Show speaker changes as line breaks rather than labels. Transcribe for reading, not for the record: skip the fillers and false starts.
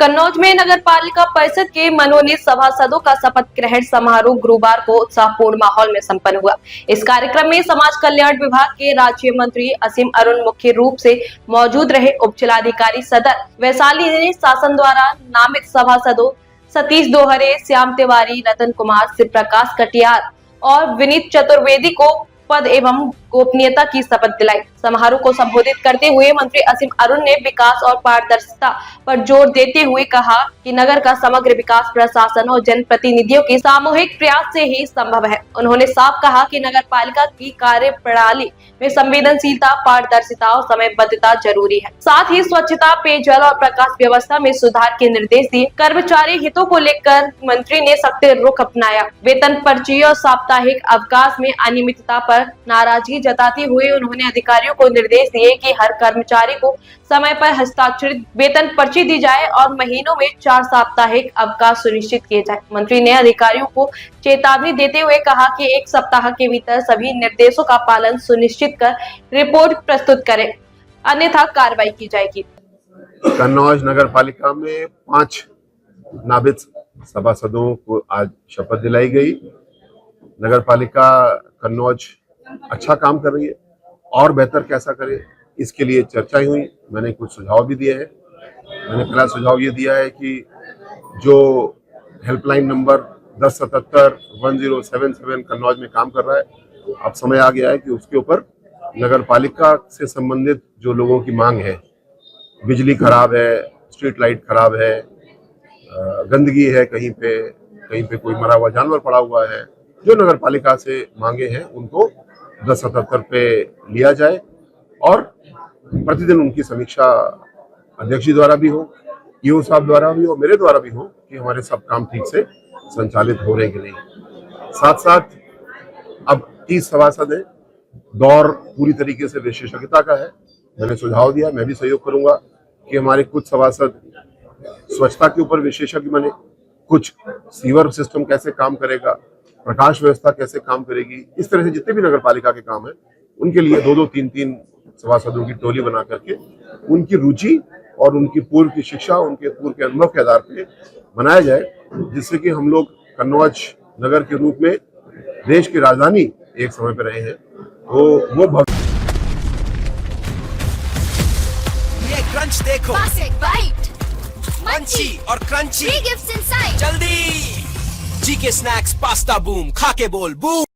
कन्नौज में नगर पालिका परिषद के मनोनीत सभासदों का शपथ ग्रहण समारोह गुरुवार को उत्साहपूर्ण माहौल में संपन्न हुआ। इस कार्यक्रम में समाज कल्याण विभाग के राज्य मंत्री असीम अरुण मुख्य रूप से मौजूद रहे। उप जिलाधिकारी सदर वैशाली ने शासन द्वारा नामित सभासदों सतीश दोहरे, श्याम तिवारी, रतन कुमार, शिव प्रकाश कटियार और विनीत चतुर्वेदी को पद एवं गोपनीयता की शपथ दिलाई। समारोह को संबोधित करते हुए मंत्री असीम अरुण ने विकास और पारदर्शिता पर जोर देते हुए कहा कि नगर का समग्र विकास प्रशासन और जनप्रतिनिधियों के सामूहिक प्रयास से ही संभव है। उन्होंने साफ कहा कि नगर पालिका की कार्य प्रणाली में संवेदनशीलता, पारदर्शिता और समयबद्धता जरूरी है। साथ ही स्वच्छता, पेयजल और प्रकाश व्यवस्था में सुधार के निर्देश दिए। कर्मचारी हितों को लेकर मंत्री ने सख्त रुख अपनाया। वेतन पर्ची और साप्ताहिक अवकाश में अनियमितता पर नाराजगी जताते हुए उन्होंने अधिकारियों को निर्देश दिए कि हर कर्मचारी को समय पर हस्ताक्षरित वेतन पर्ची दी जाए और महीनों में 4 साप्ताहिक अवकाश सुनिश्चित किए जाए। मंत्री ने अधिकारियों को चेतावनी देते हुए कहा कि 1 सप्ताह के भीतर सभी निर्देशों का पालन सुनिश्चित कर रिपोर्ट प्रस्तुत करें, अन्यथा कार्रवाई की जाएगी।
कन्नौज नगर पालिका में 5 नामित सभासदों को आज शपथ दिलाई गई। नगर पालिका कन्नौज अच्छा काम कर रही है और बेहतर कैसा करे, इसके लिए चर्चाएं हुई। मैंने कुछ सुझाव भी दिए हैं। मैंने पहला सुझाव ये दिया है कि जो हेल्पलाइन नंबर 1077 1077 कन्नौज में काम कर रहा है, अब समय आ गया है कि उसके ऊपर नगर पालिका से संबंधित जो लोगों की मांग है, बिजली खराब है, स्ट्रीट लाइट खराब है, गंदगी है, कहीं पे कोई मरा हुआ जानवर पड़ा हुआ है, जो नगर पालिका से मांगे हैं उनको 1077 पे लिया जाए और प्रतिदिन उनकी समीक्षा अध्यक्ष जी द्वारा भी हो, ईओ साहब द्वारा भी हो, मेरे द्वारा भी हो कि हमारे सब काम ठीक से संचालित हो रहे कि नहीं। साथ साथ अब 30 सभासद हैं, दौर पूरी तरीके से विशेषज्ञता का है। मैंने सुझाव दिया, मैं भी सहयोग करूंगा कि हमारे कुछ सभासद स्वच्छता के ऊपर विशेषज्ञ बने, कुछ सीवर सिस्टम कैसे काम करेगा, प्रकाश व्यवस्था कैसे काम करेगी, इस तरह से जितने भी नगर पालिका के काम है उनके लिए 2-2, 3-3 सभासदों की टोली बना करके उनकी रुचि और उनकी पूर्व की शिक्षा, उनके पूर्व के अनुभव के आधार पे बनाया जाए, जिससे कि हम लोग कन्नौज नगर के रूप में देश की राजधानी एक समय पे रहे हैं, तो वो
क्रंच देखो, मंची और क्रंची, जल्दी जीके स्नैक्स पास्ता बूम, खा के बोल बूम।